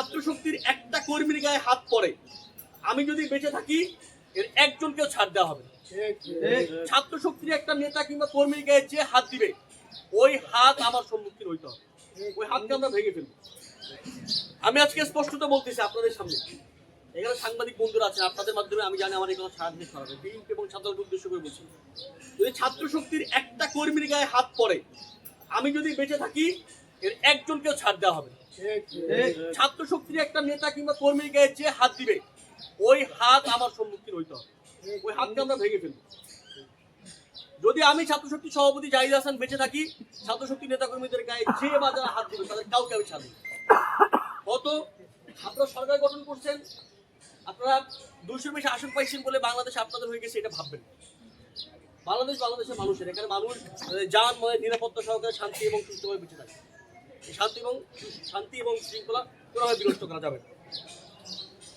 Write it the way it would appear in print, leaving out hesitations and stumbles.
ছাত্র শক্তির একটা কর্মীর গায়ে হাত পড়ে, আমি যদি বেঁচে থাকি এর একজনকেও ছাড় দেওয়া হবে। ছাত্র শক্তির একটা নেতা কিংবা কর্মীর গায়ে যে হাত দিবে ওই হাত আমার সম্মুখীন হইতে হবে, ওই হাতকে আমরা ভেঙে ফেলবো। আমি আজকে স্পষ্টত বলতেছি আপনাদের সামনে, এখানে সাংবাদিক বন্ধুরা আছেন, আপনাদের মাধ্যমে আমি জানি আমার এখানে সাহায্য করা হবে, বিএনপি এবং ছাত্রদের উদ্দেশ্য করে বলছি, যদি ছাত্র শক্তির একটা কর্মীর গায়ে হাত পড়ে, আমি যদি বেঁচে থাকি এর একজনকেও ছাড় দেওয়া হবে। ছাত্র শক্তির একটা নেতা কিংবা কর্মীর গায়ে যে হাত দিবে ওই হাত আমার সম্মুখীন হইতে হবে, ওই হাতকে আমরা ভেঙে ফেলবো। যদি আমি ছাত্র শক্তি সভাপতি জাহিদ হাসান বেঁচে থাকি, ছাত্র শক্তি নেতা কর্মীদের গায়ে যে বা যারা হাত দিবে তাদের কাউকে আমি ছাড়ব। কত আপনারা সরকার গঠন করছেন, আপনারা 200 বেশি আসন পাইছেন বলে বাংলাদেশ আপনাদের হয়ে গেছে এটা ভাববেন। বাংলাদেশ বাংলাদেশের মানুষের, এখানে মানুষ যান মানে নিরাপত্তা সহকারে শান্তি এবং সুস্থভাবে বেঁচে থাকে। শান্তি এবং শৃঙ্খলা কোনোভাবে বিনষ্ট করা যাবে না।